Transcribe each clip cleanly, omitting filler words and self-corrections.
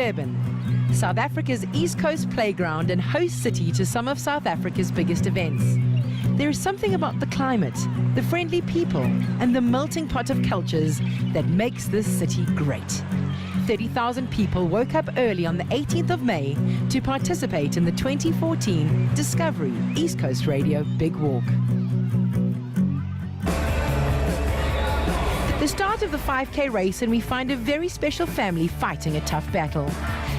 Durban, South Africa's East Coast playground and host city to some of South Africa's biggest events. There is something about the climate, the friendly people, and the melting pot of cultures that makes this city great. 30,000 people woke up early on the 18th of May to participate in the 2014 Discovery East Coast Radio Big Walk. The start of the 5K race, and we find a very special family fighting a tough battle.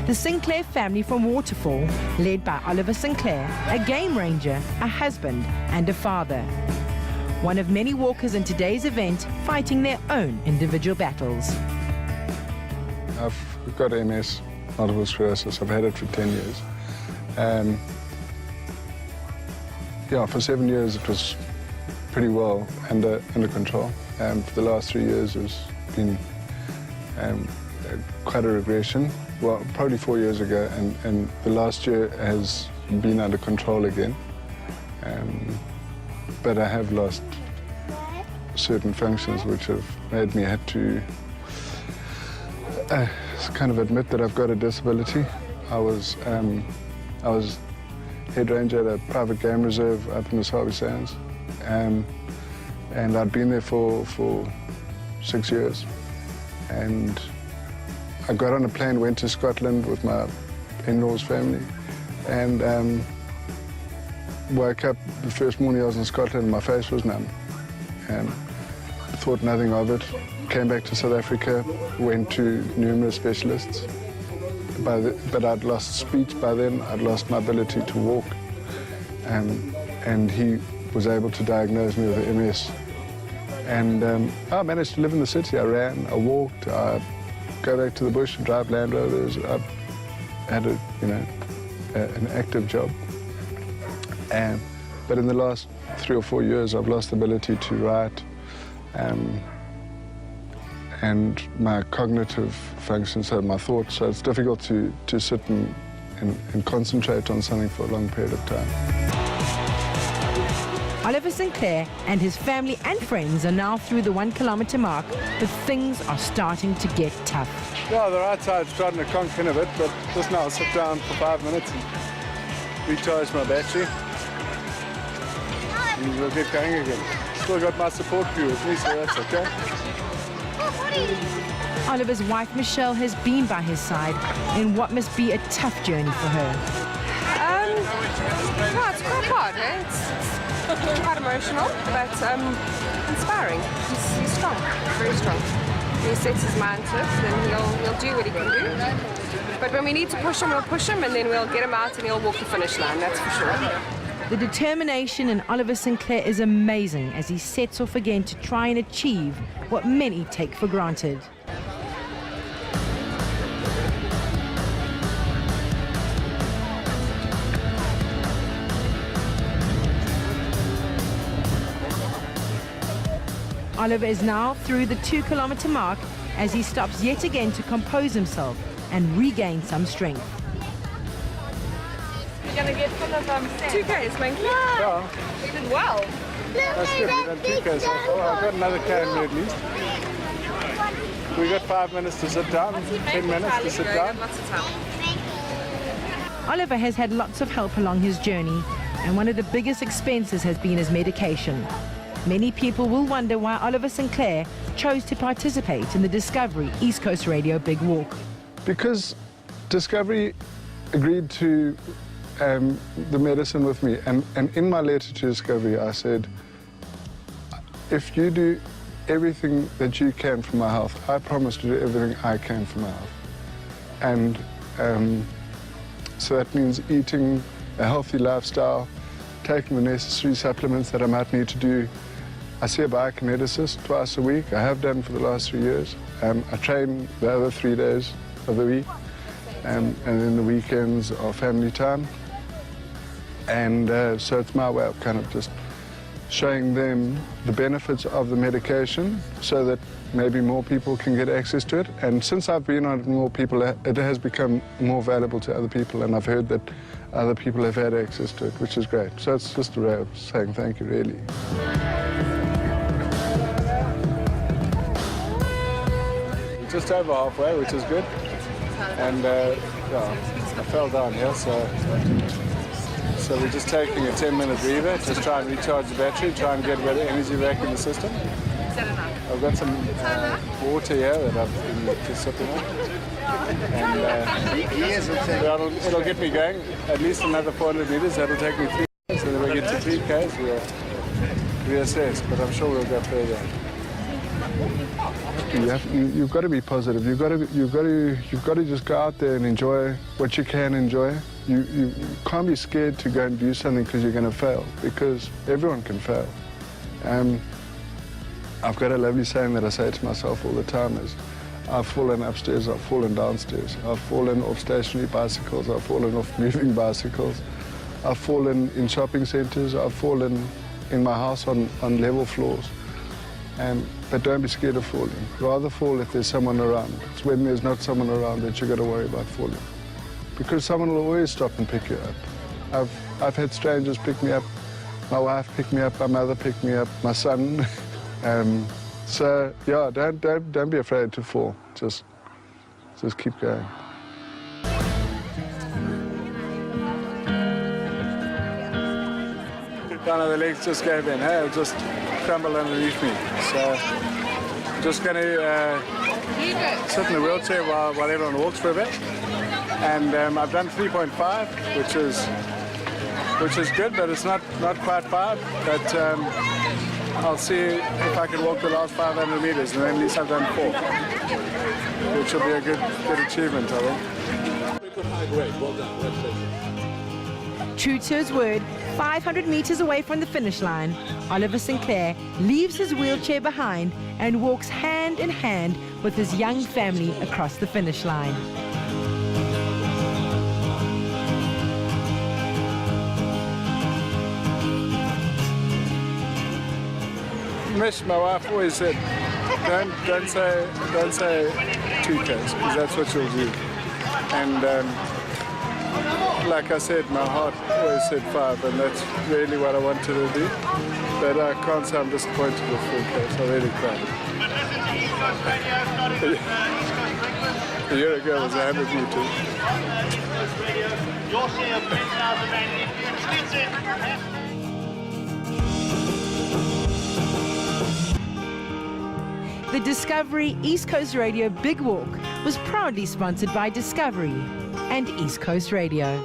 The Sinclair family from Waterfall, led by Oliver Sinclair, a game ranger, a husband and a father. One of many walkers in today's event fighting their own individual battles. I've got MS, multiple sclerosis. I've had it for 10 years. Yeah, for 7 years it was pretty well under control. For the last 3 years it's been quite a regression. Well, probably 4 years ago, and the last year has been under control again. But I have lost certain functions which have made me have to kind of admit that I've got a disability. I was head ranger at a private game reserve up in the Sabi Sands, and I'd been there for 6 years. And I got on a plane, went to Scotland with my in-laws family, and woke up the first morning I was in Scotland and my face was numb. And thought nothing of it. Came back to South Africa, went to numerous specialists. But I'd lost speech by then, I'd lost my ability to walk. And he was able to diagnose me with MS. And I managed to live in the city. I ran, I walked, I'd go back to the bush and drive Land Rovers. I had an active job. But in the last 3 or 4 years, I've lost the ability to write. And my cognitive function, so my thoughts, so it's difficult to sit and concentrate on something for a long period of time. Oliver Sinclair and his family and friends are now through the 1 kilometer mark, but things are starting to get tough. Yeah, the right side's starting to conk in a bit, but just now I'll sit down for 5 minutes and recharge my battery. And we'll get going again. Still got my support crew with me, so that's okay. Oliver's wife, Michelle, has been by his side in what must be a tough journey for her. No, it's quite hard, eh? It's quite emotional, but inspiring. He's strong, very strong. When he sets his mind to it, then he'll do what he can do. But when we need to push him, we'll push him, and then we'll get him out and he'll walk the finish line, that's for sure. The determination in Oliver Sinclair is amazing as he sets off again to try and achieve what many take for granted. Oliver is now through the 2 kilometer mark as he stops yet again to compose himself and regain some strength. You're going to get full of 2Ks, man. Yeah. You did well. That's good, we've done 2Ks. I've got another K in me at least. We got 5 minutes to sit down, 10 minutes to sit down. Oliver has had lots of help along his journey, and one of the biggest expenses has been his medication. Many people will wonder why Oliver Sinclair chose to participate in the Discovery East Coast Radio Big Walk. Because Discovery agreed to the medicine with me, and in my letter to Discovery I said, if you do everything that you can for my health, I promise to do everything I can for my health. And so that means eating a healthy lifestyle, taking the necessary supplements that I might need to do. I see a biokineticist twice a week. I have done for the last 3 years. I train the other 3 days of the week, and then the weekends are family time. And so it's my way of kind of just showing them the benefits of the medication so that maybe more people can get access to it. And since I've been on it, more people, it has become more valuable to other people, and I've heard that other people have had access to it, which is great. So it's just a way of saying thank you, really. Just over halfway, which is good. And I fell down here, so we're just taking a 10-minute breather, just try and recharge the battery, try and get a bit of energy back in the system. I've got some water here that I've been just sipping on. And it'll get me going at least another 400 meters. That'll take me 3 days. So then we get to 3 Ks, we'll reassess, but I'm sure we'll go further. You've got to be positive. You've got to just go out there and enjoy what you can enjoy. You can't be scared to go and do something because you're going to fail, because everyone can fail. I've got a lovely saying that I say to myself all the time is, I've fallen upstairs, I've fallen downstairs, I've fallen off stationary bicycles, I've fallen off moving bicycles, I've fallen in shopping centres, I've fallen in my house on level floors. But don't be scared of falling. Rather fall if there's someone around. It's when there's not someone around that you've got to worry about falling. Because someone will always stop and pick you up. I've had strangers pick me up. My wife picked me up, my mother picked me up, my son. So yeah, don't be afraid to fall. Just keep going. One of the legs just gave in. Hey, it just crumbled underneath me. So I'm just going to sit in the wheelchair while everyone walks for a bit. And I've done 3.5, which is good, but it's not quite 5. But I'll see if I can walk the last 500 meters, and then at least I've done 4, which will be a good achievement, I think. True to his word, 500 meters away from the finish line, Oliver Sinclair leaves his wheelchair behind and walks hand in hand with his young family across the finish line. Mish, my wife always said, don't say 2 Ks, because that's what you'll do. And like I said, my heart always said 5, and that's really what I wanted to do. But I can't say I'm disappointed with 4 Ks. I really can't. A year ago it was 100 meters. The Discovery East Coast Radio Big Walk was proudly sponsored by Discovery and East Coast Radio.